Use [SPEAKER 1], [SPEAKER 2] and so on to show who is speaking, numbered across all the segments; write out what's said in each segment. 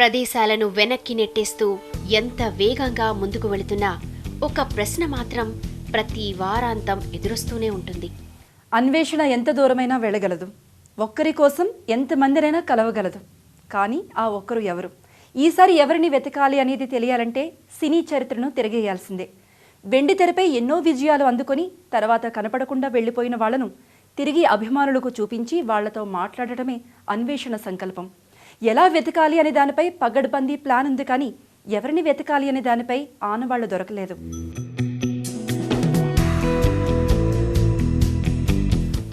[SPEAKER 1] ప్రదేశాలను వెనక్కి నెట్టేస్తూ ఎంత వేగంగా ముందుకు వెళుతున్నా ఒక ప్రశ్న మాత్రం ప్రతి వారాంతం ఎదురొస్తూనే ఉంటుంది.
[SPEAKER 2] అన్వేషణ ఎంత దూరమైనా వెళ్ళగలదు, ఒక్కరి కోసం ఎంతమందినైనా కలవగలదు. కానీ ఆ ఒక్కరు ఎవరు, ఈసారి ఎవరిని వెతకాలి అనేది తెలియాలంటే సినీ చరిత్రను తిరగేయాల్సిందే. వెండి తెరపై ఎన్నో విజయాలు అందుకొని తర్వాత కనపడకుండా వెళ్లిపోయిన వాళ్లను తిరిగి అభిమానులకు చూపించి వాళ్లతో మాట్లాడటమే అన్వేషణ సంకల్పం. ఎలా వెతకాలి అనే దానిపై పగడ్బందీ ప్లాన్ ఉంది, కానీ ఎవరిని వెతకాలి అనే దానిపై ఆనవాళ్లు దొరకలేదు.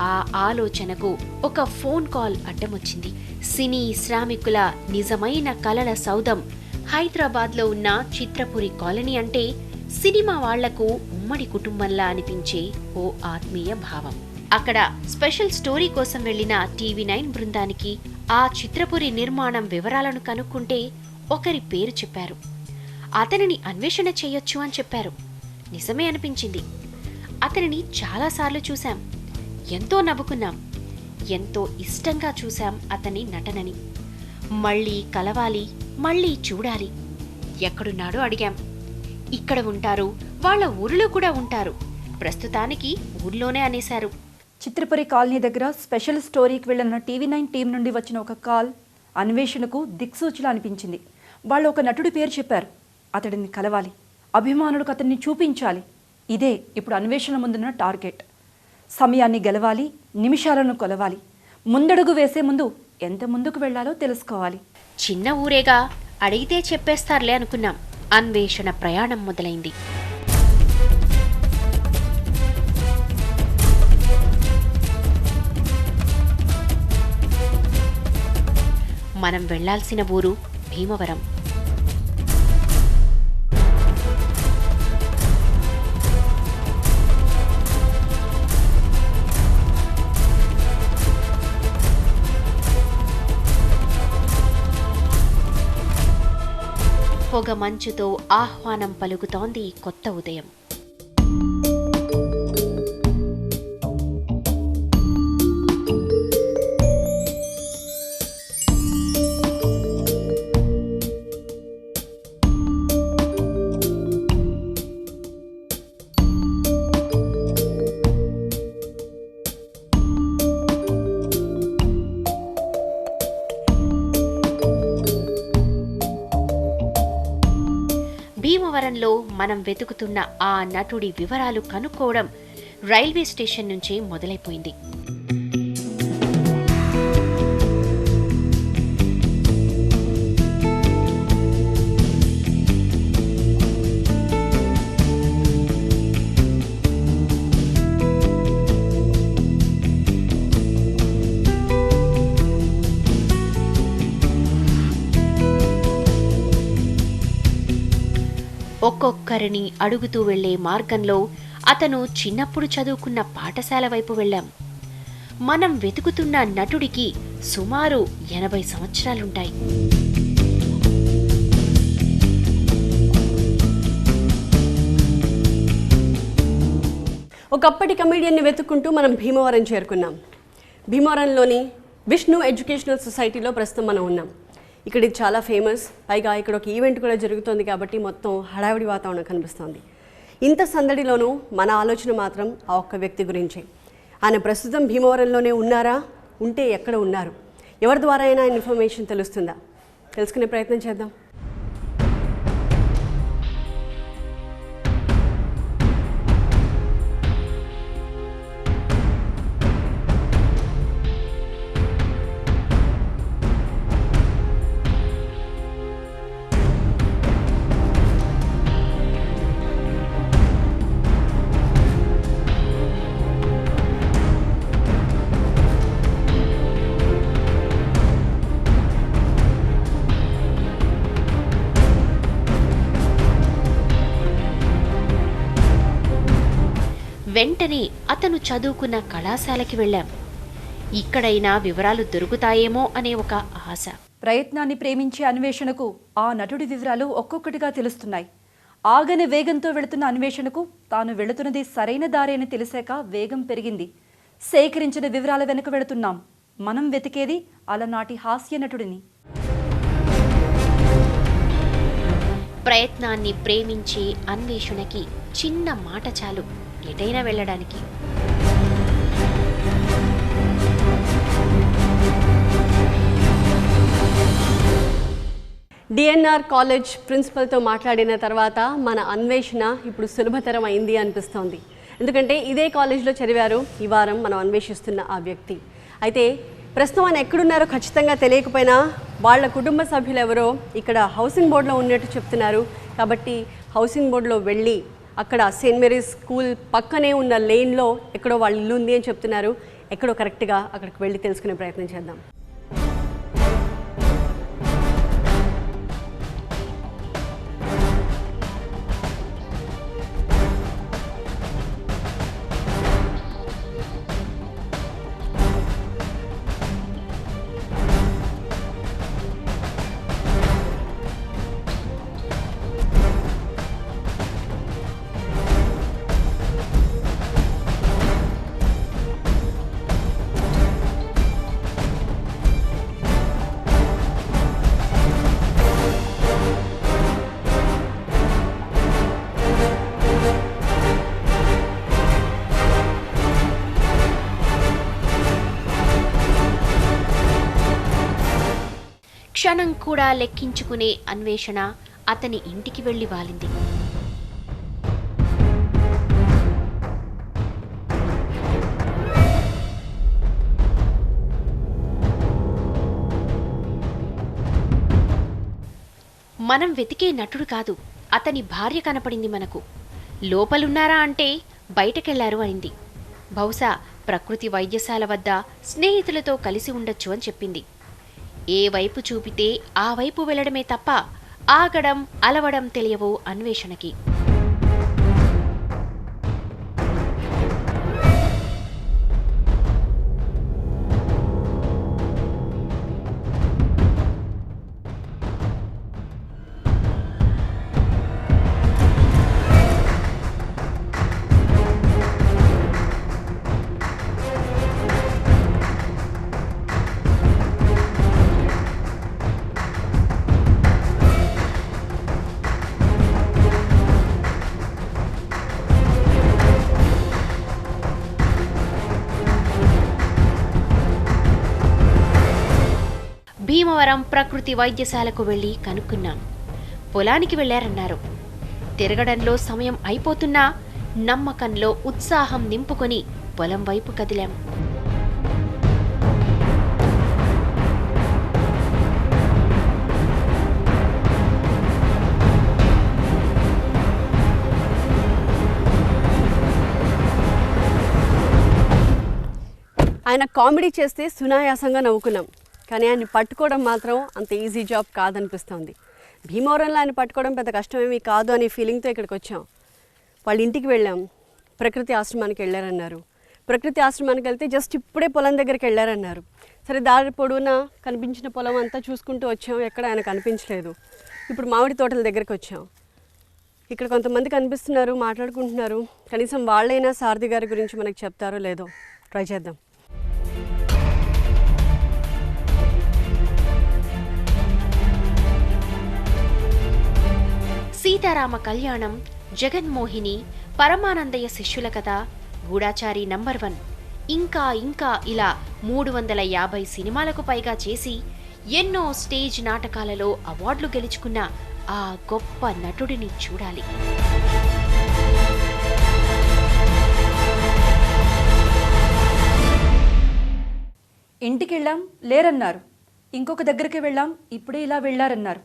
[SPEAKER 1] ఆ ఆలోచనకు ఒక ఫోన్ కాల్ అడ్డమొచ్చింది. సినీ శ్రామికుల నిజమైన కలల సౌధం హైదరాబాద్లో ఉన్న చిత్రపురి కాలనీ అంటే సినిమా వాళ్లకు ఉమ్మడి కుటుంబంలా అనిపించే ఓ ఆత్మీయ భావం. అక్కడ స్పెషల్ స్టోరీ కోసం వెళ్లిన టీవీ9 బృందానికి ఆ చిత్రపురి నిర్మాణం వివరాలను కనుక్కుంటే ఒకరి పేరు చెప్పారు. అతనిని అన్వేషణ చేయొచ్చు అని చెప్పారు. నిజమే అనిపించింది. అతనిని చాలాసార్లు చూశాం, ఎంతో నవ్వుకున్నాం, ఎంతో ఇష్టంగా చూశాం అతని నటనని. మళ్ళీ కలవాలి, మళ్ళీ చూడాలి. ఎక్కడున్నాడో అడిగాం. ఇక్కడ ఉంటారు, వాళ్ళ ఊరిలో కూడా ఉంటారు, ప్రస్తుతానికి ఊర్లోనే అనేశారు.
[SPEAKER 2] చిత్రపురి కాలనీ దగ్గర స్పెషల్ స్టోరీకి వెళ్లిన టీవీ9 టీం నుండి వచ్చిన ఒక కాల్ అన్వేషణకు దిక్సూచిలా అనిపించింది. వాళ్ళు ఒక నటుడి పేరు చెప్పారు. అతడిని కలవాలి, అభిమానులకు అతన్ని చూపించాలి. ఇదే ఇప్పుడు అన్వేషణ ముందున్న టార్గెట్. సమయాన్ని గెలవాలి, నిమిషాలను కొలవాలి. ముందడుగు వేసే ముందు ఎంత ముందుకు వెళ్లాలో తెలుసుకోవాలి.
[SPEAKER 1] చిన్న ఊరేగా, అడిగితే చెప్పేస్తారులే అనుకున్నాం. అన్వేషణ ప్రయాణం మొదలైంది. మనం వెళ్లాల్సిన ఊరు భీమవరం. పొగ మంచుతో ఆహ్వానం పలుకుతోంది కొత్త ఉదయం. భీమవరంలో మనం వెతుకుతున్న ఆ నటుడి వివరాలు కనుక్కోవడం రైల్వే స్టేషన్ నుంచే మొదలైపోయింది. ఒక్కొక్కరిని అడుగుతూ వెళ్లే మార్గంలో అతను చిన్నప్పుడు చదువుకున్న పాఠశాల వైపు వెళ్ళాం. మనం వెతుకుతున్న నటుడికి సుమారు 80 సంవత్సరాలుంటాయి.
[SPEAKER 3] ఒకప్పటి కమెడియన్ని వెతుక్కుంటూ మనం భీమవరం చేరుకున్నాం. భీమవరంలోని విష్ణు ఎడ్యుకేషనల్ సొసైటీలో ప్రస్తుతం మనం ఉన్నాం. ఇక్కడ ఇది చాలా ఫేమస్, పైగా ఇక్కడ ఒక ఈవెంట్ కూడా జరుగుతుంది కాబట్టి మొత్తం హడావిడి వాతావరణం కనిపిస్తుంది. ఇంత సందడిలోనూ మన ఆలోచన మాత్రం ఆ ఒక్క వ్యక్తి గురించే. ఆయన ప్రస్తుతం భీమవరంలోనే ఉన్నారా, ఉంటే ఎక్కడ ఉన్నారు, ఎవరి ద్వారా అయినా ఇన్ఫర్మేషన్ తెలుస్తుందా, తెలుసుకునే ప్రయత్నం చేద్దాం.
[SPEAKER 1] వెంటనే అతను చదువుకున్న కళాశాలకి వెళ్ళాం. ఇక్కడైనా వివరాలు దొరుకుతాయేమో అనే ఒక ఆశ.
[SPEAKER 2] ప్రయత్నాన్ని ప్రేమించే అన్వేషణకు ఆ నటుడి వివరాలు ఒక్కొక్కటిగా తెలుస్తున్నాయి. ఆగని వేగంతో వెళుతున్న అన్వేషణకు తాను వెళుతున్నది సరైన దారి అని తెలిసాక వేగం పెరిగింది. సేకరించిన వివరాల వెనుక వెళుతున్నాం. మనం వెతికేది అలనాటి హాస్య నటుడిని.
[SPEAKER 1] ప్రయత్నాన్ని ప్రేమించే అన్వేషణకి చిన్న మాట చాలు ఎటైనా వెళ్ళడానికి.
[SPEAKER 3] డిఎన్ఆర్ కాలేజ్ ప్రిన్సిపల్తో మాట్లాడిన తర్వాత మన అన్వేషణ ఇప్పుడు సులభతరం అయింది అనిపిస్తోంది. ఎందుకంటే ఇదే కాలేజ్లో చదివారు ఈ వారం మనం అన్వేషిస్తున్న ఆ వ్యక్తి. అయితే ప్రస్తుతం ఆయన ఎక్కడున్నారో ఖచ్చితంగా తెలియకపోయినా వాళ్ళ కుటుంబ సభ్యులు ఎవరో ఇక్కడ హౌసింగ్ బోర్డులో ఉన్నట్టు చెప్తున్నారు. కాబట్టి హౌసింగ్ బోర్డులో వెళ్ళి అక్కడ సెయింట్ మేరీస్ స్కూల్ పక్కనే ఉన్న లేన్లో ఎక్కడో వాళ్ళ ఇల్లు ఉంది అని చెప్తున్నారు. ఎక్కడో కరెక్ట్గా అక్కడికి వెళ్ళి తెలుసుకునే ప్రయత్నం చేద్దాం.
[SPEAKER 1] క్షణం కూడా లెక్కించుకునే అన్వేషణ అతని ఇంటికి వెళ్లి వాలింది. మనం వెతికే నటుడు కాదు, అతని భార్య కనపడింది మనకు. లోపలున్నారా అంటే బయటకెళ్లారు అనింది. బహుశా ప్రకృతి వైద్యశాల వద్ద స్నేహితులతో కలిసి ఉండొచ్చు అని చెప్పింది. ఏ వైపు చూపితే ఆ వైపు వెళ్లడమే తప్ప ఆగడం అలవడం తెలియవు అన్వేషణకి. భీమవరం ప్రకృతి వైద్యశాలకు వెళ్లి కనుక్కున్నాం. పొలానికి వెళ్లారన్నారు. తిరగడంలో సమయం అయిపోతున్నా నమ్మకంలో ఉత్సాహం నింపుకొని పొలం వైపు కదిలాం.
[SPEAKER 3] ఆయన కామెడీ చేస్తే సునాయాసంగా నవ్వుకున్నాం. కానీ ఆయన్ని పట్టుకోవడం మాత్రం అంత ఈజీ జాబ్ కాదనిపిస్తుంది. భీమవరంలో ఆయన పట్టుకోవడం పెద్ద కష్టమేమీ కాదు అనే ఫీలింగ్తో ఇక్కడికి వచ్చాం. వాళ్ళ ఇంటికి వెళ్ళాం. ప్రకృతి ఆశ్రమానికి వెళ్ళారన్నారు. ప్రకృతి ఆశ్రమానికి వెళ్తే జస్ట్ ఇప్పుడే పొలం దగ్గరికి వెళ్ళారన్నారు. సరే, దారి పొడవునా కనిపించిన పొలం అంతా చూసుకుంటూ వచ్చాం. ఎక్కడ ఆయన కనిపించలేదు. ఇప్పుడు మామిడి తోటల దగ్గరికి వచ్చాం. ఇక్కడ కొంతమంది కనిపిస్తున్నారు, మాట్లాడుకుంటున్నారు. కనీసం వాళ్ళైనా సారథి గారి గురించి మనకు చెప్తారో లేదో ట్రై చేద్దాం.
[SPEAKER 1] సీతారామ కళ్యాణం, జగన్మోహిని, పరమానందయ్య శిష్యుల కథ, గూఢాచారి నంబర్ 1 ఇంకా ఇంకా ఇలా 350 సినిమాలకు పైగా చేసి ఎన్నో స్టేజ్ నాటకాలలో అవార్డులు గెలుచుకున్న ఆ గొప్ప నటుడిని చూడాలి.
[SPEAKER 2] ఇంటికెళ్ళాం, లేరన్నారు. ఇంకొక దగ్గరికి వెళ్ళాం, ఇప్పుడే ఇలా వెళ్ళారన్నారు.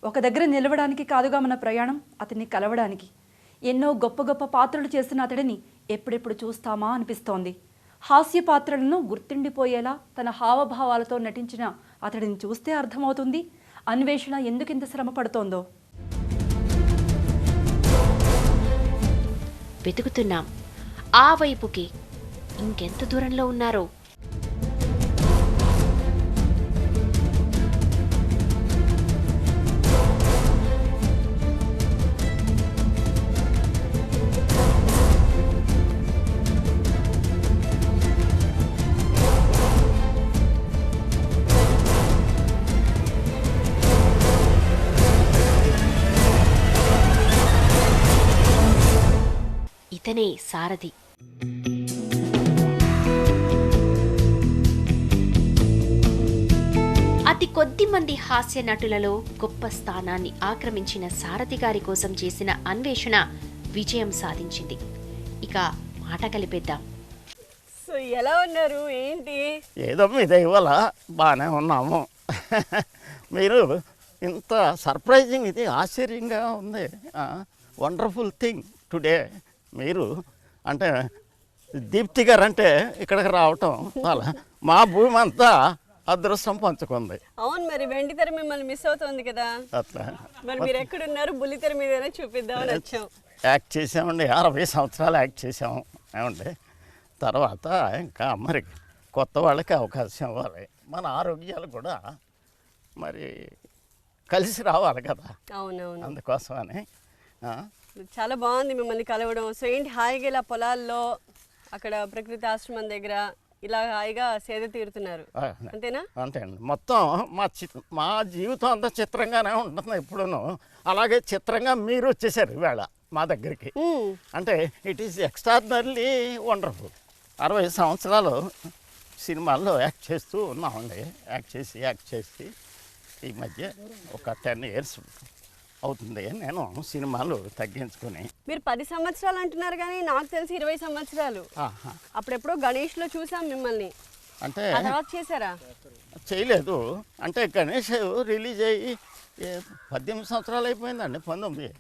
[SPEAKER 2] ఒక దగ్గర నిలవడానికి కాదుగా మన ప్రయాణం, అతన్ని కలవడానికి. ఎన్నో గొప్ప గొప్ప పాత్రలు చేసిన అతడిని ఎప్పుడెప్పుడు చూస్తామా అనిపిస్తోంది. హాస్య పాత్రలను గుర్తుండిపోయేలా తన హావభావాలతో నటించిన అతడిని చూస్తే అర్థమవుతుంది అన్వేషణ ఎందుకింత శ్రమ పడుతోందో.
[SPEAKER 1] వెతుకుతున్నాం. ఆ వైపుకి ఇంకెంత దూరంలో ఉన్నారో. ఇతనే సారథి. అతి కొద్ది మంది హాస్య నటులలో గొప్ప స్థానాన్ని ఆక్రమించిన సారథి గారి కోసం చేసిన అన్వేషణ విజయం సాధించింది. ఇక మాట కలిపేద్దాం.
[SPEAKER 3] సో ఎలా ఉన్నారు, ఏంటి?
[SPEAKER 4] ఏదో మీ దయవల్ల బాగానే ఉన్నాము. మీరు ఇంత సర్ప్రైజింగ్, ఇది ఆశ్చర్యంగా ఉంది. Wonderful thing today. మీరు అంటే దీప్తి గారు అంటే ఇక్కడికి రావటం అలా మా భూమి అంతా అదృష్టం పంచుకుంది.
[SPEAKER 3] అవును, మరి వెండి తెర మిమ్మల్ని మిస్ అవుతోంది కదా,
[SPEAKER 4] అట్లా
[SPEAKER 3] మరి మీరు ఎక్కడున్నారు? బుల్లి తెర మీదైనా చూపిద్దామని వచ్చాం.
[SPEAKER 4] యాక్ట్ చేసామండి, 60 సంవత్సరాలు యాక్ట్ చేసాము ఏమండి. తర్వాత ఇంకా మరి కొత్త వాళ్ళకి అవకాశం ఇవ్వాలి, మన ఆరోగ్యాలు కూడా మరి కలిసి రావాలి కదా.
[SPEAKER 3] అవునవును,
[SPEAKER 4] అందుకోసమని
[SPEAKER 3] చాలా బాగుంది మిమ్మల్ని కలవడం. సో ఏంటి, హాయిగా ఇలా పొలాల్లో అక్కడ ప్రకృతి ఆశ్రమం దగ్గర ఇలా హాయిగా సేద తీరుతున్నారు అంతేనా?
[SPEAKER 4] అంతే అండి. మొత్తం మా జీవితం అంతా చిత్రంగానే ఉంటుంది ఎప్పుడూను. అలాగే చిత్రంగా మీరు వచ్చేసారు ఈవేళ మా దగ్గరికి. అంటే ఇట్ ఈస్ ఎక్స్ట్రాడినరీ వండర్ఫుల్. 60 సంవత్సరాలు సినిమాల్లో యాక్ట్ చేస్తూ ఉన్నామండి. యాక్ట్ చేసి ఈ మధ్య ఒక 10 years అవుతుంది నేను సినిమాలు తగ్గించుకొని.
[SPEAKER 3] మీరు 10 సంవత్సరాలు అంటున్నారు కానీ నాకు తెలిసి 20 సంవత్సరాలు. అప్పుడెప్పుడో గణేష్లో చూసాం మిమ్మల్ని.
[SPEAKER 4] అంటే
[SPEAKER 3] తర్వాత చేశారా?
[SPEAKER 4] చేయలేదు. అంటే గణేష్ రిలీజ్ అయ్యి 18 సంవత్సరాలు అయిపోయిందండి. 19.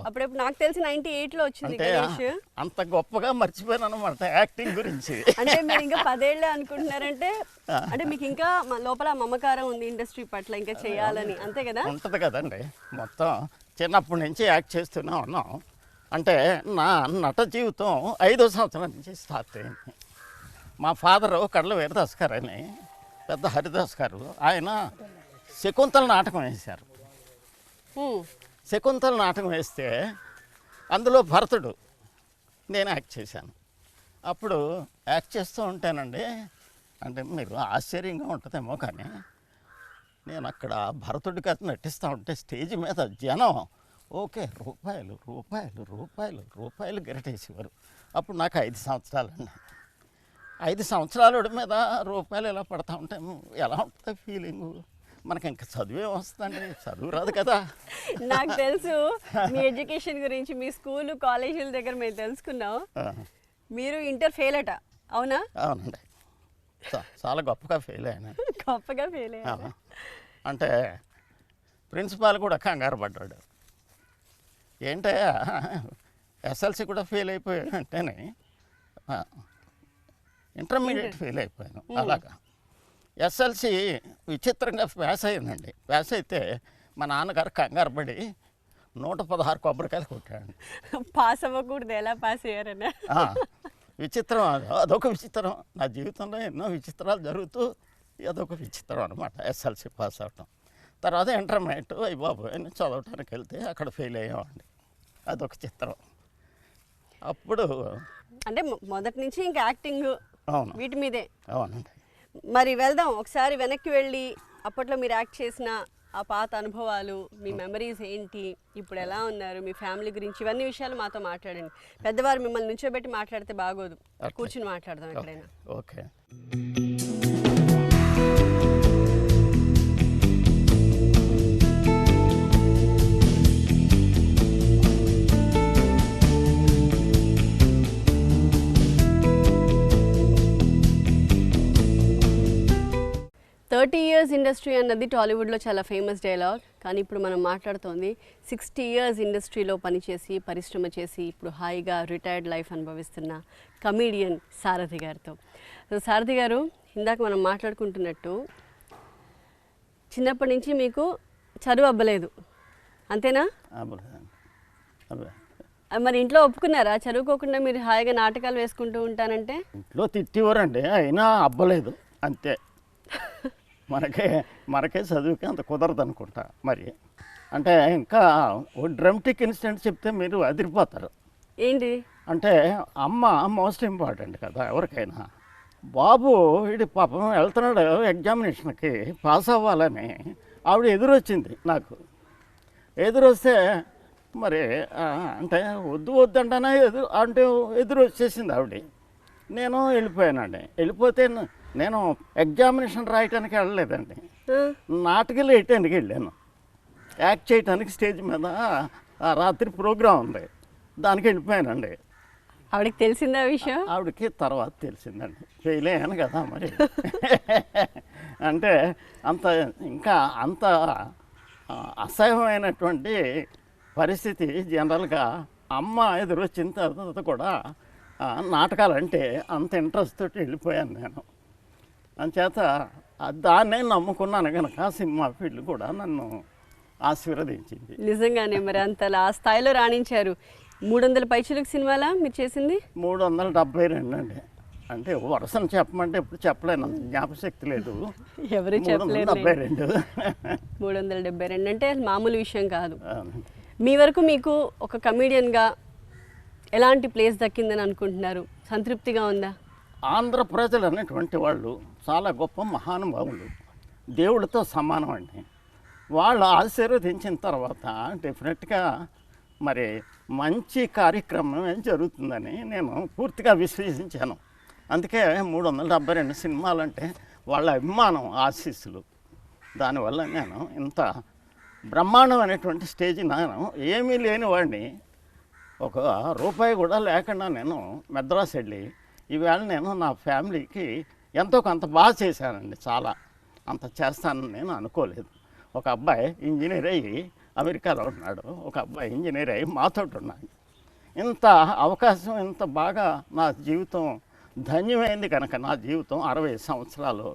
[SPEAKER 3] అప్పుడెప్పుడు నాకు తెలిసి 98లో వచ్చింది
[SPEAKER 4] అంటే
[SPEAKER 3] గణేష్.
[SPEAKER 4] అంత గొప్పగా మర్చిపోయాను అనమాట యాక్టింగ్ గురించి.
[SPEAKER 3] అంటే మీరు ఇంకా 10 ఏళ్ళే అనుకుంటున్నారంటే, అంటే మీకు ఇంకా లోపల మమకారం ఉంది ఇండస్ట్రీ పట్ల, ఇంకా చేయాలని, అంతే కదా?
[SPEAKER 4] ఉంటుంది కదండి. మొత్తం చిన్నప్పటి నుంచి యాక్ట్ చేస్తూనే ఉన్నాం. అంటే నా నట జీవితం 5వ సంవత్సరం నుంచి స్టార్ట్ అయింది. మా ఫాదరు కడల వీరదాస్ గారు అని పెద్ద హరిదాస్ గారు, ఆయన శకుంతల నాటకం వేశారు. శకుంతల నాటకం వేస్తే అందులో భరతుడు నేను యాక్ట్ చేశాను. అప్పుడు యాక్ట్ చేస్తూ ఉంటానండి. అంటే మీరు ఆశ్చర్యంగా ఉంటుందేమో కానీ నేను అక్కడ భరతుడి కథ నటిస్తూ ఉంటే స్టేజ్ మీద జనం ఓకే రూపాయలు రూపాయలు రూపాయలు రూపాయలు గరిటేసేవారు. అప్పుడు నాకు 5 సంవత్సరాలండి. 5 సంవత్సరాల మీద రూపాయలు ఎలా పడతా ఉంటే ఎలా ఉంటుంది ఫీలింగు? మనకి ఇంకా చదువే వస్తుందండి, చదువు రాదు కదా.
[SPEAKER 3] నాకు తెలుసు మీ ఎడ్యుకేషన్ గురించి, మీ స్కూల్ కాలేజీల దగ్గర మేము తెలుసుకున్నాం. మీరు ఇంటర్ ఫెయిల్ అట, అవునా?
[SPEAKER 4] అవునండి, చాలా గొప్పగా ఫెయిల్ అయ్యాను.
[SPEAKER 3] గొప్పగా ఫెయిల్ అయ్యా
[SPEAKER 4] అంటే ప్రిన్సిపాల్ కూడా కంగారు పడ్డాడు. ఏంటే ఎస్ఎల్సి కూడా ఫెయిల్ అయిపోయాడు అంటేనే ఇంటర్మీడియట్ ఫెయిల్ అయిపోయాను. అలాగా ఎస్ఎల్సి విచిత్రంగా పాస్ అయ్యానండి. పాస్ అయితే మా నాన్నగారు కంగారు పడి 116 కొబ్బరికాయలు కొట్టాడు.
[SPEAKER 3] పాస్ అవ్వకూడదు, ఎలా పాస్ అయ్యారన్నా?
[SPEAKER 4] విచిత్రం, అదొక విచిత్రం. నా జీవితంలో ఎన్నో విచిత్రాలు జరుగుతూ అదొక విచిత్రం అనమాట. ఎస్ఎల్సి పాస్ అవటం. తర్వాత ఇంటర్మీడియట్ బాబు అని చదవటానికి వెళ్తే అక్కడ ఫెయిల్ అయ్యామండి. అదొక చిత్రం. అప్పుడు
[SPEAKER 3] అంటే మొదటి నుంచి ఇంకా యాక్టింగ్ వీటి మీదే.
[SPEAKER 4] అవునండి.
[SPEAKER 3] మరి వెళ్దాం ఒకసారి వెనక్కి వెళ్ళి, అప్పట్లో మీరు యాక్ట్ చేసిన ఆ పాత అనుభవాలు, మీ మెమరీస్ ఏంటి, ఇప్పుడు ఎలా ఉన్నారు, మీ ఫ్యామిలీ గురించి, ఇవన్నీ విషయాలు మాతో మాట్లాడండి. పెద్దవారు మిమ్మల్ని నుంచోబెట్టి మాట్లాడితే బాగోదు, కూర్చుని మాట్లాడదాం ఎక్కడైనా.
[SPEAKER 4] ఓకే.
[SPEAKER 3] 30 years ఇండస్ట్రీ అన్నది టాలీవుడ్లో చాలా ఫేమస్ డైలాగ్. కానీ ఇప్పుడు మనం మాట్లాడుతోంది 60 years ఇండస్ట్రీలో పనిచేసి, పరిశ్రమ చేసి, ఇప్పుడు హాయిగా రిటైర్డ్ లైఫ్ అనుభవిస్తున్న కమీడియన్ సారథి గారితో. సో సారథి గారు, ఇందాక మనం మాట్లాడుకుంటున్నట్టు చిన్నప్పటి నుంచి మీకు చదువు అవ్వలేదు, అంతేనా? మరి ఇంట్లో ఒప్పుకున్నారా చదువుకోకుండా మీరు హాయిగా నాటకాలు వేసుకుంటూ ఉంటానంటే?
[SPEAKER 4] ఇంట్లో తిట్టివారండి, అయినా అవ్వలేదు అంతే. మనకే చదువుకి అంత కుదరదు అనుకుంటా. మరి అంటే ఇంకా ఓ డ్రమటిక్ ఇన్సిడెంట్ చెప్తే మీరు అదిరిపోతారు.
[SPEAKER 3] ఏంటి
[SPEAKER 4] అంటే అమ్మ మోస్ట్ ఇంపార్టెంట్ కదా ఎవరికైనా. బాబు వీడి పాపం వెళ్తున్నాడు ఎగ్జామినేషన్కి, పాస్ అవ్వాలని ఆవిడ ఎదురొచ్చింది. నాకు ఎదురొస్తే మరి అంటే వద్దు వద్దంటానే ఎదురు వచ్చేసింది ఆవిడ. నేను వెళ్ళిపోయానండి. వెళ్ళిపోతే నేను ఎగ్జామినేషన్ రాయటానికి వెళ్ళలేదండి, నాటకాలు వేయటానికి వెళ్ళాను. యాక్ట్ చేయటానికి స్టేజ్ మీద రాత్రి ప్రోగ్రాం ఉంది, దానికి వెళ్ళిపోయానండి.
[SPEAKER 3] ఆవిడకి తెలిసిందా విషయం?
[SPEAKER 4] ఆవిడకి తర్వాత తెలిసిందండి, ఫెయిల్ అయ్యాను కదా మరి. అంటే ఇంకా అంత అసహ్యమైనటువంటి పరిస్థితి. జనరల్గా అమ్మ ఎదురొచ్చిన తర్వాత కూడా నాటకాలంటే అంత ఇంట్రెస్ట్ తోటి వెళ్ళిపోయాను నేను. అంచేత దాన్నే నమ్ముకున్నాను కనుక సినిమా ఫీల్డ్ కూడా నన్ను ఆశీర్వదించింది.
[SPEAKER 3] నిజంగానే మరి అంతలా ఆ స్థాయిలో రాణించారు. 300 పైచిలకు సినిమాలా మీరు చేసింది?
[SPEAKER 4] 372 అండి. అంటే వరుసను చెప్పమంటే ఎప్పుడు చెప్పలేను, అంత జ్ఞాపశక్తి లేదు.
[SPEAKER 3] ఎవరు చెప్పలేదు.
[SPEAKER 4] 372.
[SPEAKER 3] 372 అంటే మామూలు విషయం కాదు. మీ వరకు మీకు ఒక కమీడియన్గా ఎలాంటి ప్లేస్ దక్కిందని అనుకుంటున్నారు? సంతృప్తిగా ఉందా?
[SPEAKER 4] ఆంధ్ర ప్రజలు అనేటువంటి వాళ్ళు చాలా గొప్ప మహానుభావులు, దేవుడితో సమానం అండి. వాళ్ళు ఆశీర్వదించిన తర్వాత డెఫినెట్గా మరి మంచి కార్యక్రమం ఏం జరుగుతుందని నేను పూర్తిగా విశ్వసించాను. అందుకే 372 సినిమాలంటే వాళ్ళ అభిమానం, ఆశీస్సులు. దానివల్ల నేను ఇంత బ్రహ్మాండమైనటువంటి స్టేజ్, నేను ఏమీ లేని వాడిని, ఒక రూపాయి కూడా లేకుండా నేను మద్రాసు వెళ్ళి ఈవేళ నేను నా ఫ్యామిలీకి ఎంతో కొంత బాగా చేశానండి. చాలా అంత చేస్తానని నేను అనుకోలేదు. ఒక అబ్బాయి ఇంజనీర్ అయ్యి అమెరికాలో ఉన్నాడు, ఒక అబ్బాయి ఇంజనీర్ అయ్యి మాతోటి ఉన్నాడు. ఇంత అవకాశం, ఇంత బాగా నా జీవితం ధన్యమైంది కనుక నా జీవితం 60 సంవత్సరాలు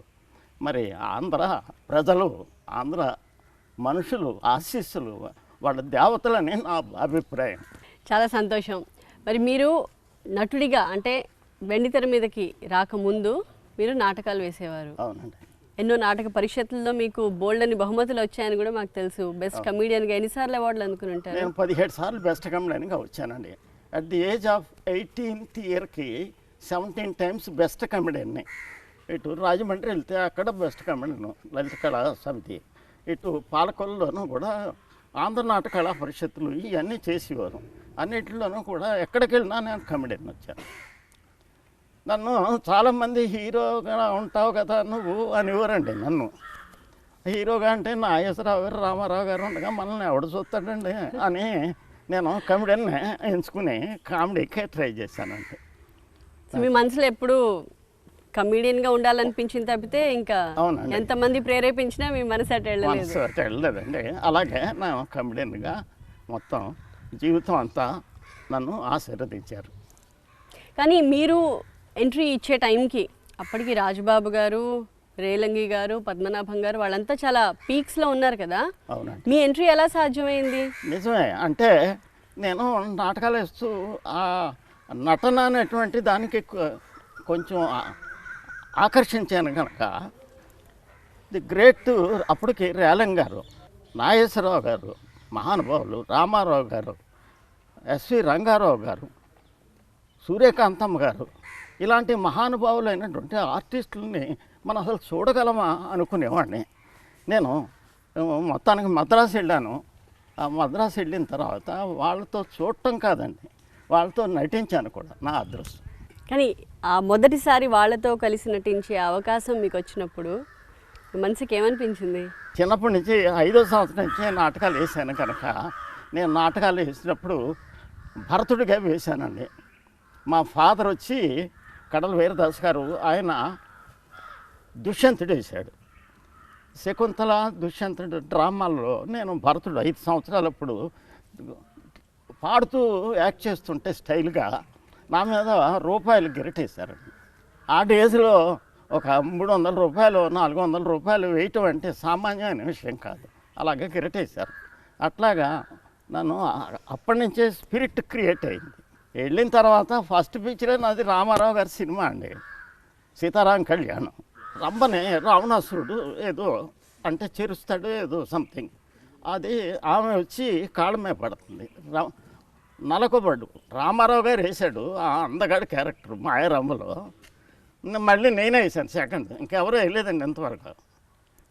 [SPEAKER 4] మరి ఆంధ్ర ప్రజలు, ఆంధ్ర మనుషులు ఆశీస్సులు, వాళ్ళ దేవతలని నా అభిప్రాయం.
[SPEAKER 3] చాలా సంతోషం. మరి మీరు నటుడిగా అంటే వెండితెర మీదకి రాకముందు మీరు నాటకాలు వేసేవారు.
[SPEAKER 4] అవునండి.
[SPEAKER 3] ఎన్నో నాటక పరిషత్తుల్లో మీకు బోల్డ్ అని బహుమతులు వచ్చాయని కూడా మాకు తెలుసు. బెస్ట్ కమీడియన్గా ఎన్నిసార్లు అవార్డులు అందుకుని ఉంటారు?
[SPEAKER 4] నేను 17 సార్లు బెస్ట్ కమెడియన్గా వచ్చానండి. At the age of 18th ఇయర్కి 17 టైమ్స్ బెస్ట్ కమెడియన్ని. ఇటు రాజమండ్రి వెళ్తే అక్కడ బెస్ట్ కమెడియన్ లలిత కళా సమితి, ఇటు పాలకొల్లులోనూ కూడా ఆంధ్ర నాటక కళా పరిషత్తులు ఇవన్నీ చేసేవారు. అన్నిటిలోనూ కూడా ఎక్కడికి వెళ్ళినా నేను కమెడియన్ వచ్చాను. నన్ను చాలామంది హీరోగా ఉంటావు కదా నువ్వు అనేవారండి. నన్ను హీరోగా అంటే నాగేశ్వరరావు గారు, రామారావు గారు ఉండగా మనల్ని ఎవడు చూస్తాడండి అని నేను కమెడియన్ని ఎంచుకుని కామెడీకే ట్రై చేశానండి.
[SPEAKER 3] మీ మనసులో ఎప్పుడు కమీడియన్గా ఉండాలనిపించింది తప్పితే ఇంకా ఎంతమంది ప్రేరేపించినా మీ మనసు అటు
[SPEAKER 4] వెళ్ళలేదండి. అలాగే నా కమెడియన్గా మొత్తం జీవితం అంతా నన్ను ఆశీర్వదించారు.
[SPEAKER 3] కానీ మీరు ఎంట్రీ ఇచ్చే టైంకి అప్పటికి రాజబాబు గారు, రేలంగి గారు, పద్మనాభం గారు వాళ్ళంతా చాలా పీక్స్లో ఉన్నారు కదా.
[SPEAKER 4] అవునండి.
[SPEAKER 3] మీ ఎంట్రీ ఎలా సాధ్యమైంది?
[SPEAKER 4] నిజమే. అంటే నేను నాటకాలు వేస్తూ ఆ నటన అనేటువంటి దానికి కొంచెం ఆకర్షించాను కనుక ది గ్రేట్ అప్పటికి రేలంగి గారు, నాగేశ్వరరావు గారు మహానుభావులు, రామారావు గారు, ఎస్వి రంగారావు గారు, సూర్యకాంతమ్మ గారు, ఇలాంటి మహానుభావులైనటువంటి ఆర్టిస్టులని మనం అసలు చూడగలమా అనుకునేవాడిని. నేను మొత్తానికి మద్రాసు వెళ్ళాను. ఆ మద్రాసు వెళ్ళిన తర్వాత వాళ్ళతో చూడటం కాదండి, వాళ్ళతో నటించాను కూడా, నా అదృష్టం.
[SPEAKER 3] కానీ ఆ మొదటిసారి వాళ్ళతో కలిసి నటించే అవకాశం మీకు వచ్చినప్పుడు మనసుకి ఏమనిపించింది?
[SPEAKER 4] చిన్నప్పటి నుంచి 5వ సంవత్సరం నుంచి నాటకాలు వేసాను కనుక నేను నాటకాలు వేసినప్పుడు భరతుడిగా వేశానండి. మా ఫాదర్ వచ్చి కడల వీరదాస్ గారు, ఆయన దుష్యంతుడు వేశాడు. శకుంతల, దుష్యంతుడు డ్రామాల్లో నేను భరతుడు 5 సంవత్సరాలప్పుడు పాడుతూ యాక్ట్ చేస్తుంటే స్టైల్గా నా మీద రూపాయలు గిరటేశారండి. ఆ డేస్లో ఒక 300 రూపాయలు, 400 రూపాయలు వేయటం అంటే సామాన్యమైన విషయం కాదు. అలాగే గిరటేశారు. అట్లాగా నన్ను అప్పటి నుంచే స్పిరిట్ క్రియేట్ అయింది. వెళ్ళిన తర్వాత ఫస్ట్ పిక్చరే నాది రామారావు గారి సినిమా అండి, సీతారాం కళ్యాణం. రంభనే రావణాసురుడు ఏదో అంటే చేరుస్తాడు ఏదో సంథింగ్, అది ఆమె వచ్చి కాళ్ళ మీద పడుతుంది. నలకొబడ్డు రామారావు గారు వేశాడు ఆ అందగాడి క్యారెక్టర్ మాయరంభలో. మళ్ళీ నేనే వేసాను సెకండ్, ఇంకెవరూ వేయలేదండి ఇంతవరకు.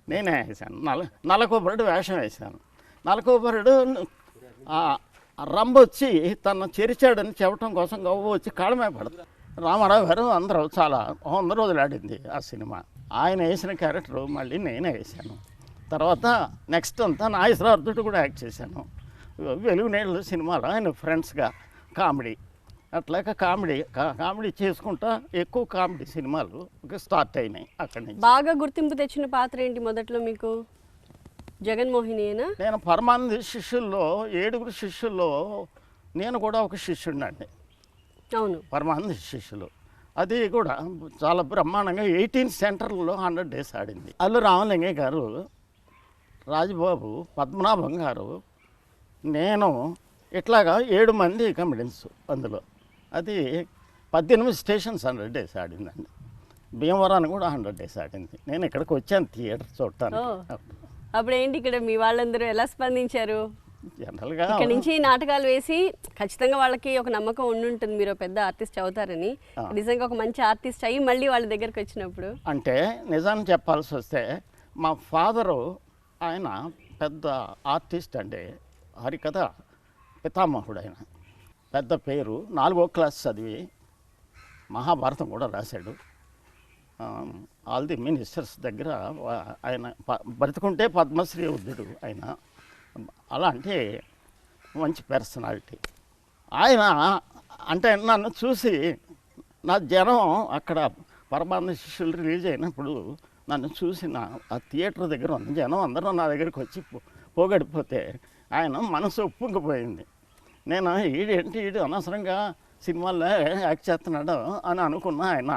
[SPEAKER 4] నేనే వేసాను. నలకొబరుడు వేషం వేశాను. నలకొబరుడు రంబ వచ్చి తను చెరిచాడని చెప్పడం కోసం గవ్వ వచ్చి కాళ్ళమే పడదు. రామారావు గారు అందరూ చాలా 100 రోజులు ఆడింది ఆ సినిమా. ఆయన వేసిన క్యారెక్టర్ మళ్ళీ నేనే వేసాను. తర్వాత నెక్స్ట్ అంతా నాగేశ్వరరావుతో కూడా యాక్ట్ చేశాను. వెలుగు నీళ్ళు సినిమాలో ఆయన ఫ్రెండ్స్గా కామెడీ, అట్లాగా కామెడీ చేసుకుంటా ఎక్కువ కామెడీ సినిమాలు స్టార్ట్ అయినాయి అక్కడి నుంచి.
[SPEAKER 3] బాగా గుర్తింపు తెచ్చిన పాత్ర ఏంటి మొదట్లో మీకు? జగన్మోహినియేనా?
[SPEAKER 4] నేను పరమానంద శిష్యుల్లో 7 శిష్యుల్లో నేను కూడా ఒక శిష్యుడినండి.
[SPEAKER 3] అవును,
[SPEAKER 4] పరమానంద శిష్యులు. అది కూడా చాలా బ్రహ్మాండంగా 18 సెంటర్లలో 100 డేస్ ఆడింది. అల్లు రామలింగయ్య గారు, రాజబాబు, పద్మనాభం గారు, నేను ఇట్లాగా 7 మంది కమెడియన్స్ అందులో. అది 18 స్టేషన్స్ 100 డేస్ ఆడిందండి. భీమవరాన్ని కూడా 100 డేస్ ఆడింది. నేను ఇక్కడికి వచ్చాను థియేటర్ చూడటానికి.
[SPEAKER 3] అప్పుడు ఏంటి ఇక్కడ మీ వాళ్ళందరూ ఎలా స్పందించారు?
[SPEAKER 4] జనరల్గా
[SPEAKER 3] ఇక్కడ నుంచి నాటకాలు వేసి ఖచ్చితంగా వాళ్ళకి ఒక నమ్మకం ఉండుంటుంది మీరు పెద్ద ఆర్టిస్ట్ అవుతారని. నిజంగా ఒక మంచి ఆర్టిస్ట్ అయ్యి మళ్ళీ వాళ్ళ దగ్గరికి వచ్చినప్పుడు
[SPEAKER 4] అంటే నిజాన్ని చెప్పాల్సి వస్తే మా ఫాదరు ఆయన పెద్ద ఆర్టిస్ట్ అండి. హరికథ పితామహుడు ఆయన. పెద్ద పేరు, 4వ క్లాస్ చదివి మహాభారతం కూడా రాశాడు. ఆల్ ది మినిస్టర్స్ దగ్గర ఆయన బ్రతుకుంటే పద్మశ్రీ వృద్ధుడు ఆయన. అలాంటి మంచి పర్సనాలిటీ ఆయన. అంటే నన్ను చూసి నా జనం అక్కడ పరమానంద శిష్యులు రిలీజ్ అయినప్పుడు నన్ను చూసి ఆ థియేటర్ దగ్గర ఉన్న జనం అందరూ నా దగ్గరికి వచ్చి పోగడిపోతే ఆయన మనసు ఒప్పుకుపోయింది. నేను ఈడు అనవసరంగా సినిమాల్లో యాక్ట్ చేస్తున్నాడు అని అనుకున్నా. ఆయన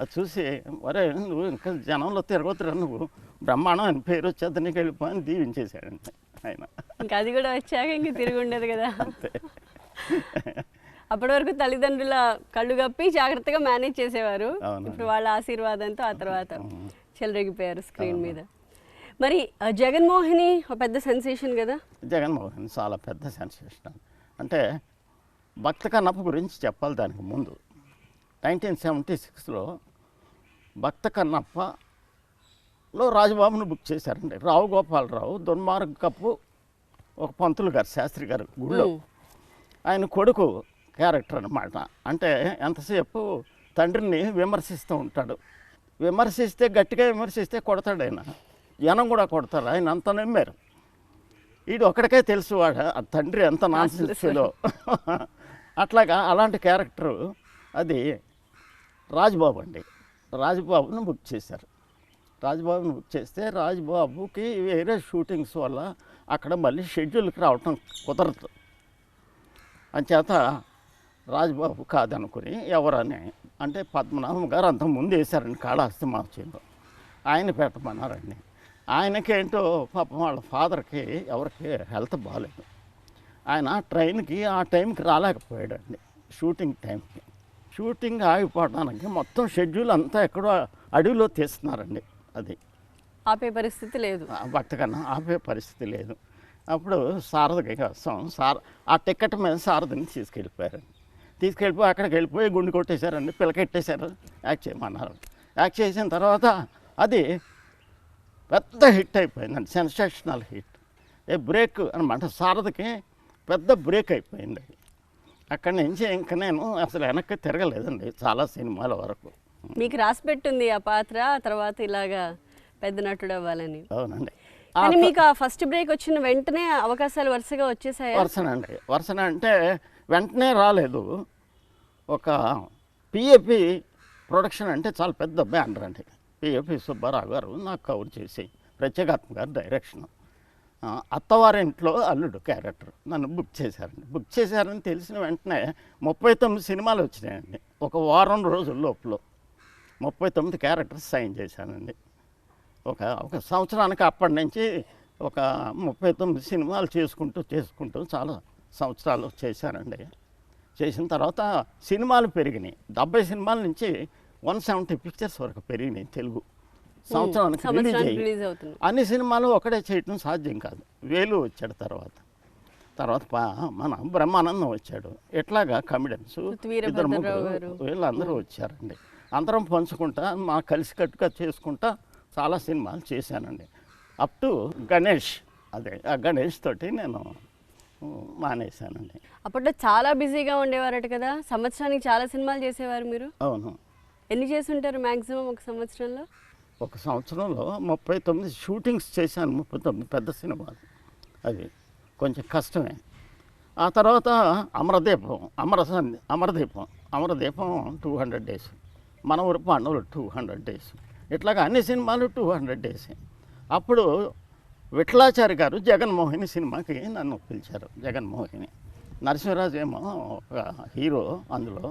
[SPEAKER 4] అది చూసి వరే నువ్వు ఇంకా జనంలో తిరగొద్దురా, నువ్వు బ్రహ్మాండం అని పేరు వచ్చేది నీకు వెళ్ళిపోయి దీవించేశాడండి ఆయన.
[SPEAKER 3] ఇంకా అది కూడా వచ్చాక ఇంక తిరిగి ఉండదు కదా. అప్పటి వరకు తల్లిదండ్రుల కళ్ళు కప్పి జాగ్రత్తగా మేనేజ్ చేసేవారు. ఇప్పుడు వాళ్ళ ఆశీర్వాదంతో ఆ తర్వాత చెలరేగిపోయారు స్క్రీన్ మీద. మరి జగన్మోహిని ఒక పెద్ద సెన్సేషన్ కదా.
[SPEAKER 4] జగన్మోహిని చాలా పెద్ద సెన్సేషన్. అంటే భక్త కన్నప్ప గురించి చెప్పాలి. దానికి ముందు 1976లో భక్త కన్నప్పలో రాజబాబును బుక్ చేశారండి. రావు గోపాలరావు దుర్మార్గపు ఒక పంతులు గారు, శాస్త్రి గారు గుళ్ళో ఆయన కొడుకు క్యారెక్టర్ అన్నమాట. అంటే ఎంతసేపు తండ్రిని విమర్శిస్తూ ఉంటాడు. విమర్శిస్తే గట్టిగా విమర్శిస్తే కొడతాడు ఆయన. జనం కూడా కొడతారు. ఆయన అంత నమ్మారు. వీడు ఒక్కడికే తెలుసు వాడు ఆ తండ్రి ఎంత నాన్సెన్స్లో. అట్లాగా అలాంటి క్యారెక్టరు అది రాజబాబు అండి. రాజబాబును బుక్ చేశారు. రాజబాబును బుక్ చేస్తే రాజబాబుకి వేరే షూటింగ్స్ వల్ల అక్కడ మళ్ళీ షెడ్యూల్కి రావటం కుదరదు. అంచేత రాజబాబు కాదనుకుని ఎవరని అంటే పద్మనాభం గారు అంత ముందు వేశారండి కాళహస్తి మార్చిలో. ఆయన పెట్టమన్నారండి. ఆయనకేంటో పాపం వాళ్ళ ఫాదర్కి ఎవరికి హెల్త్ బాగాలేదు. ఆయన ట్రైన్కి ఆ టైంకి రాలేకపోయాడండి. షూటింగ్ టైంకి షూటింగ్ ఆగిపోవడానికి మొత్తం షెడ్యూల్ అంతా ఎక్కడో అడవిలో తీస్తున్నారండి. అది
[SPEAKER 3] ఆపే పరిస్థితి లేదు.
[SPEAKER 4] భక్తకన్నా ఆపే పరిస్థితి లేదు. అప్పుడు సారథి కోసం ఆ టికెట్ మీద సారథిని తీసుకెళ్ళిపోయారండి. తీసుకెళ్ళిపోయి అక్కడికి వెళ్ళిపోయి గుండు కొట్టేశారండి. పిల్లకెట్టేశారు. యాక్ట్ చేయమన్నారు. యాక్ట్ చేసిన తర్వాత అది పెద్ద హిట్ అయిపోయిందండి. Sensational hit. బ్రేక్ అనమాట. సారథికి పెద్ద బ్రేక్ అయిపోయింది. అక్కడి నుంచి ఇంకా నేను అసలు వెనక్కి తిరగలేదండి చాలా సినిమాల వరకు.
[SPEAKER 3] మీకు రాసి పెట్టింది ఆ పాత్ర తర్వాత ఇలాగా పెద్ద నటుడు అవ్వాలని.
[SPEAKER 4] అవునండి.
[SPEAKER 3] కానీ మీకు ఆ ఫస్ట్ బ్రేక్ వచ్చిన వెంటనే అవకాశాలు వరుసగా వచ్చేసాయి.
[SPEAKER 4] వరుసన అంటే వెంటనే రాలేదు. ఒక పిఏపి ప్రొడక్షన్ అంటే చాలా పెద్ద బ్యానర్ అండి. పిఏపి సుబ్బారావు గారు నాకు కవర్ చేసి, ప్రత్యేకాత్మ గారు డైరెక్షన్. అత్తవారింట్లో అల్లుడు క్యారెక్టర్ నన్ను బుక్ చేశారండి. బుక్ చేశారని తెలిసిన వెంటనే 39 సినిమాలు వచ్చినాయండి. ఒక వారం రోజుల లోపల 39 క్యారెక్టర్స్ సైన్ చేశానండి. ఒక సంవత్సరానికి అప్పటి నుంచి ఒక 39 సినిమాలు చేసుకుంటూ చాలా సంవత్సరాలు చేశానండి. చేసిన తర్వాత సినిమాలు పెరిగినాయి. 70 సినిమాల నుంచి 170 పిక్చర్స్ వరకు పెరిగినాయి తెలుగు. సంవత్సరానికి రిలీజ్ అవుతుంది. అన్ని సినిమాలు ఒకటే చేయటం సాధ్యం కాదు. వేలు వచ్చాడు. తర్వాత మన బ్రహ్మానందం వచ్చాడు. ఎట్లాగా కమెడియన్స్ ఇద్దరు ముగ్గురు వీళ్ళందరూ వచ్చారండి. అందరం పంచుకుంటా మా కలిసికట్టుగా చేసుకుంటా చాలా సినిమాలు చేశానండి. Up to Ganesh. ఆ గణేష్ తోటి నేను మానేశానండి.
[SPEAKER 3] అప్పట్లో చాలా బిజీగా ఉండేవారట కదా, సంవత్సరానికి చాలా సినిమాలు చేసేవారు మీరు.
[SPEAKER 4] అవును,
[SPEAKER 3] ఎన్ని చేసి ఉంటారు మ్యాక్సిమం ఒక సంవత్సరంలో?
[SPEAKER 4] ఒక సంవత్సరంలో 39 షూటింగ్స్ చేశాను. 39 పెద్ద సినిమాలు. అవి కొంచెం కష్టమే. ఆ తర్వాత అమరదీపం 200 డేస్, మన ఊరి పాండవులు 200 డేస్, ఇట్లాగా అన్ని సినిమాలు 200 డేస్. అప్పుడు విఠలాచారి గారు జగన్మోహిని సినిమాకి నన్ను పిలిచారు. జగన్మోహిని, నరసింహరాజు ఏమో ఒక హీరో, అందులో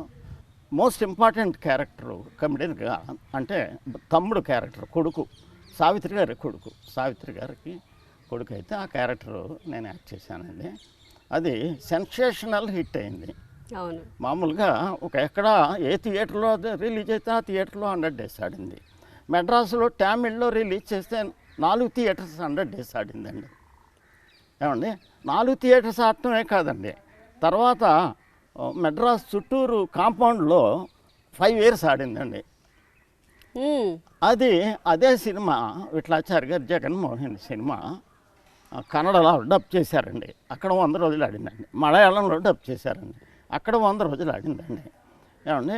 [SPEAKER 4] మోస్ట్ ఇంపార్టెంట్ క్యారెక్టరు కమెడియన్గా, అంటే తమ్ముడు క్యారెక్టర్, కొడుకు, సావిత్రి గారికి కొడుకు అయితే ఆ క్యారెక్టరు నేను యాక్ట్ చేశానండి. అది సెన్సేషనల్ హిట్ అయింది.
[SPEAKER 3] అవును,
[SPEAKER 4] మామూలుగా ఎక్కడ ఏ థియేటర్లో రిలీజ్ అయితే ఆ థియేటర్లో 100 డేస్ ఆడింది. మెడ్రాస్లో టామిల్లో రిలీజ్ చేస్తే 4 థియేటర్స్ 100 డేస్ ఆడిందండి. ఏమండి, 4 థియేటర్స్ ఆడటమే కాదండి, తర్వాత మెడ్రాస్ చుట్టూరు కాంపౌండ్లో 5 years ఆడిందండి. అదే సినిమా విఠలాచారి గారు జగన్మోహన్ సినిమా కన్నడలో డబ్ చేశారండి. అక్కడ 100 రోజులు ఆడిందండి. మలయాళంలో డబ్ చేశారండి. అక్కడ 100 రోజులు ఆడిందండి. ఏమండి,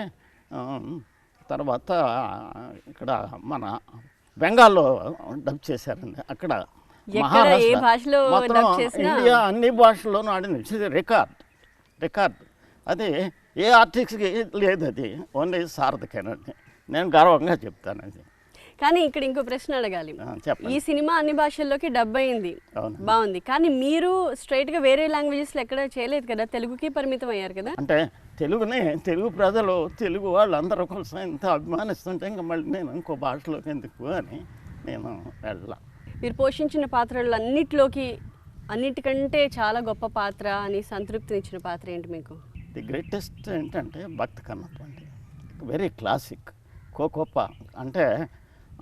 [SPEAKER 4] తర్వాత ఇక్కడ మన బెంగాల్లో డబ్ చేశారండి. అక్కడ మహారాష్ట్ర, మొత్తం ఇండియా అన్ని భాషల్లోనూ ఆడింది. రికార్డ్ అది ఏ ఆర్టిస్ట్కి లేదు, అది ఓన్లీ సారథకేనండి. నేను గర్వంగా చెప్తాను అది.
[SPEAKER 3] కానీ ఇక్కడ ఇంకో ప్రశ్న అడగాలి.
[SPEAKER 4] చెప్పండి.
[SPEAKER 3] ఈ సినిమా అన్ని భాషల్లోకి డబ్ అయింది, బాగుంది, కానీ మీరు స్ట్రైట్గా వేరే లాంగ్వేజెస్లో ఎక్కడ చేయలేదు కదా, తెలుగుకి పరిమితం అయ్యారు కదా.
[SPEAKER 4] అంటే తెలుగు ప్రజలు, తెలుగు వాళ్ళు అందరూ కోసం ఇంత అభిమానిస్తుంటే ఇంకా మళ్ళీ నేను ఇంకో భాషలోకి ఎందుకు అని నేను వెళ్ళా.
[SPEAKER 3] మీరు పోషించిన పాత్రలు అన్నిటికంటే చాలా గొప్ప పాత్ర అని సంతృప్తినిచ్చిన పాత్ర ఏంటి మీకు?
[SPEAKER 4] ది గ్రేటెస్ట్ ఏంటంటే భక్త కన్నప్ప అండి. Very classic. కోకోప అంటే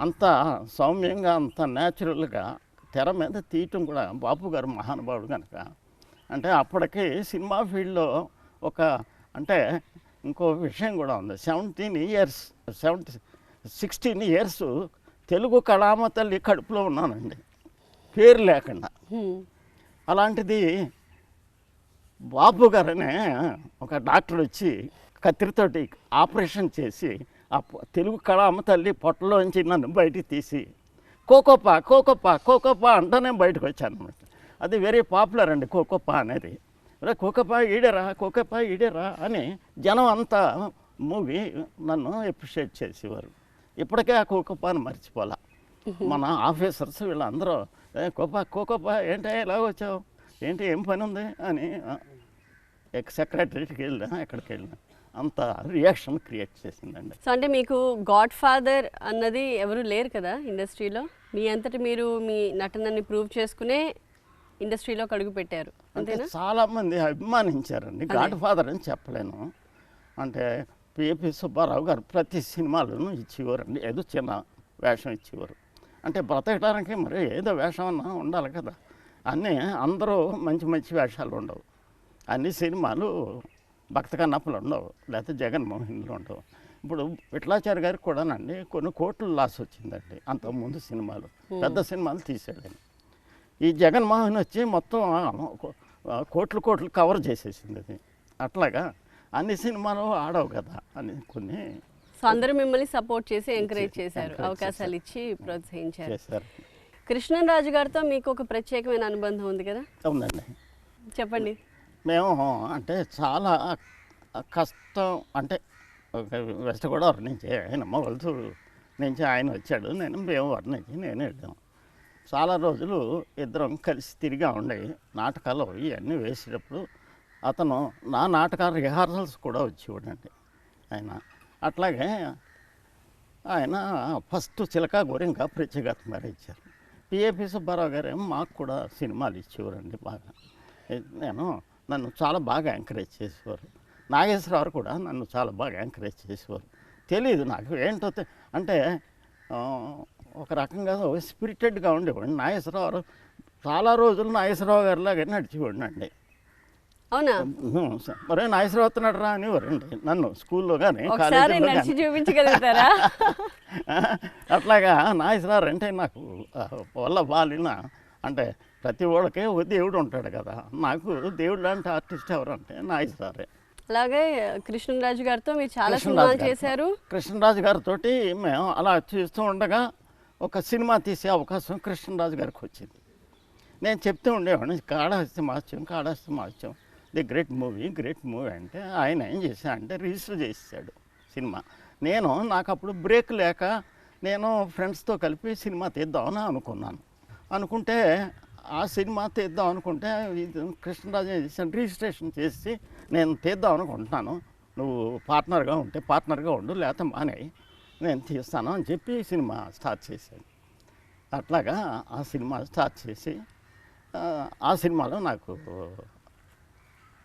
[SPEAKER 4] అంత సౌమ్యంగా, అంత న్యాచురల్గా తెర మీద తీయటం కూడా బాపు గారు మహానుభావుడు కనుక. అంటే అప్పటికి సినిమా ఫీల్డ్లో అంటే ఇంకో విషయం కూడా ఉంది. 16 years తెలుగు కళామ తల్లి కడుపులో ఉన్నానండి, పేరు లేకుండా. అలాంటిది బాపు గారనే ఒక డాక్టర్ వచ్చి కత్తిరితోటి ఆపరేషన్ చేసి ఆ తెలుగు కళామ తల్లి పొట్టలోంచి నన్ను బయటికి తీసి కోకోపా అంటూనే బయటకు వచ్చాను అనమాట. అది వెరీ పాపులర్ అండి కోకోపా అనేది. కోకోపా ఈడేరా అని జనం అంతా మూవీ నన్ను అప్రిషియేట్ చేసేవారు. ఇప్పటికే ఆ కోకోపాని మర్చిపోలా. మన ఆఫీసర్స్ వీళ్ళందరూ కోకోపా ఏంటి ఎలా వచ్చావు, ఏంటి ఏం పని ఉంది అని సెక్రటరీకి వెళ్ళినా, ఎక్కడికి వెళ్ళినా అంత రియాక్షన్ క్రియేట్ చేసిందండి.
[SPEAKER 3] సో అంటే మీకు గాడ్ ఫాదర్ అన్నది ఎవరు లేరు కదా ఇండస్ట్రీలో, మీ అంతటి మీరు మీ నటనని ప్రూవ్ చేసుకునే ఇండస్ట్రీలో అడుగు పెట్టారు అంతేనా?
[SPEAKER 4] చాలామంది అభిమానించారండి. గాడ్ ఫాదర్ అని చెప్పలేను. అంటే పిఏపి సుబ్బారావు గారు ప్రతి సినిమాలోనూ ఇచ్చేవారండి, ఏదో చిన్న వేషం ఇచ్చేవారు. అంటే బ్రతకడానికి మరి ఏదో వేషం అన్నా ఉండాలి కదా. అందరూ మంచి వేషాలు ఉండవు. అన్ని సినిమాలు భక్త కన్నప్పలు ఉండవు, లేకపోతే జగన్మోహన్లు ఉండవు. ఇప్పుడు విఠలాచారి గారికి కూడానండి కొన్ని కోట్లు లాస్ వచ్చిందండి. అంతకుముందు సినిమాలు, పెద్ద సినిమాలు తీసాడండి. ఈ జగన్మోహన్ వచ్చి మొత్తం కోట్లు కవర్ చేసేసింది అది. అట్లాగా అన్ని సినిమాలు ఆడవు కదా అని కొన్ని.
[SPEAKER 3] సో అందరూ మిమ్మల్ని సపోర్ట్ చేసి ఎంకరేజ్ చేశారు, అవకాశాలు ఇచ్చి ప్రోత్సహించారు. కృష్ణరాజు గారితో మీకు ఒక ప్రత్యేకమైన అనుబంధం ఉంది కదా?
[SPEAKER 4] అవునండి,
[SPEAKER 3] చెప్పండి.
[SPEAKER 4] మేము అంటే చాలా కష్టం, అంటే వెస్ట్ గోదావరి నుంచి ఆయన మొగల్తూరు నుంచి ఆయన వచ్చాడు, భీమవరం నుంచి నేను వెళ్ళాము. చాలా రోజులు ఇద్దరం కలిసి తిరిగా ఉండే నాటకాలు ఇవన్నీ వేసేటప్పుడు అతను నా నాటకాల రిహార్సల్స్ కూడా వచ్చేవాడండి ఆయన. అట్లాగే ఆయన ఫస్ట్ చిలకా గోరింక ప్రత్యేకత మరి ఇచ్చారు. పిఏపి సుబ్బారావు గారేమో మాకు కూడా సినిమాలు ఇచ్చేవారండి బాగా. నన్ను చాలా బాగా ఎంకరేజ్ చేసేవారు. నాగేశ్వరరావు కూడా నన్ను చాలా బాగా ఎంకరేజ్ చేసేవారు. తెలియదు నాకు ఏంటో, అంటే ఒక రకంగా స్పిరిటెడ్గా ఉండేవాడు నాగేశ్వరరావు. చాలా రోజులు నాగేశ్వరరావు గారిలాగా నడిచేవాడిని అండి.
[SPEAKER 3] అవునా?
[SPEAKER 4] మరే నాగేశ్వరరావు వస్తున్నాడు రా అనేవారండి నన్ను స్కూల్లో కానీ
[SPEAKER 3] చూపించగలుగుతారా?
[SPEAKER 4] అట్లాగా నాగేశ్వరరావు అంటే నాకు వల్ల బాలిన, అంటే ప్రతి వాళ్ళకే ఒక దేవుడు ఉంటాడు కదా. నాకు దేవుడు లాంటి ఆర్టిస్ట్ ఎవరంటే నాయి సారే.
[SPEAKER 3] అలాగే కృష్ణరాజు గారితో మీరు చాలా సినిమాలు చేశారు.
[SPEAKER 4] కృష్ణరాజు గారితో మేము అలా చూస్తూ ఉండగా ఒక సినిమా తీసే అవకాశం కృష్ణరాజు గారికి వచ్చింది. నేను చెప్తూ ఉండేవాడిని కాళహస్తి మహత్యం ది గ్రేట్ మూవీ అంటే ఆయన ఏం చేశాడంటే రిజిస్టర్ చేసాడు సినిమా. నాకు అప్పుడు బ్రేక్ లేక నేను ఫ్రెండ్స్తో కలిపి సినిమా తీద్దామని అనుకుంటే ఆ సినిమా తీద్దాం అనుకుంటే కృష్ణరాజు ఏం చేశాను, రిజిస్ట్రేషన్ చేసి నేను తీద్దాం అనుకుంటున్నాను, నువ్వు పార్ట్నర్గా ఉండు, లేకపోతే మానేయి, నేను తీస్తాను అని చెప్పి సినిమా స్టార్ట్ చేశాను. అట్లాగా ఆ సినిమా స్టార్ట్ చేసి ఆ సినిమాలో నాకు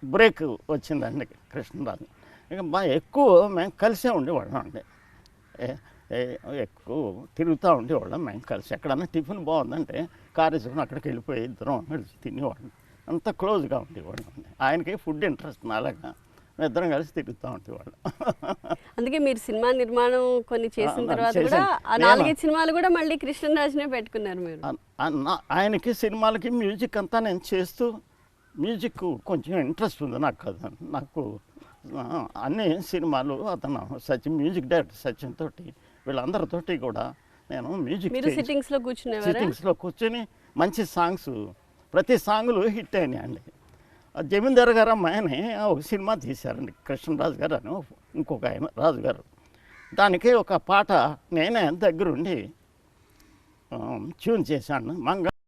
[SPEAKER 4] బ్రేక్ వచ్చిందండి కృష్ణరాజు. ఇక బాగా ఎక్కువ మేము కలిసే ఉండేవాళ్ళం అండి, ఎక్కువ తిరుగుతూ ఉండేవాళ్ళం మేము కలిసి. ఎక్కడన్నా టిఫిన్ బాగుందంటే కారు వేసుకుని అక్కడికి వెళ్ళిపోయి ఇద్దరం కలిసి తినేవాళ్ళం, అంత క్లోజ్గా ఉండేవాళ్ళం అండి. ఆయనకి ఫుడ్ ఇంట్రెస్ట్ నాలాగా, ఇద్దరం కలిసి తిరుగుతూ ఉండేవాళ్ళం.
[SPEAKER 3] అందుకే మీరు సినిమా నిర్మాణం కొన్ని చేసిన తర్వాత కూడా ఆ 4-5 సినిమాలు కూడా మళ్ళీ కృష్ణరాజునే పెట్టుకున్నారు మీరు.
[SPEAKER 4] ఆయనకి సినిమాలకి మ్యూజిక్ అంతా నేను చేస్తూ, మ్యూజిక్ కొంచెం ఇంట్రెస్ట్ ఉంది నాకు కదా. నాకు అన్ని సినిమాలు అతను మ్యూజిక్ డైరెక్టర్ సచిన్ తోటి వీళ్ళందరితోటి కూడా నేను మ్యూజిక్ సిట్టింగ్స్లో కూర్చొని మంచి సాంగ్స్, ప్రతి సాంగులు హిట్ అయినాయి అండి. జమీందార్ గారు అమ్మాయిని ఒక సినిమా తీశారండి కృష్ణరాజు గారు అని, ఇంకొక ఆయన రాజు గారు. దానికి ఒక పాట నేనే దగ్గరుండి ట్యూన్ చేశాను.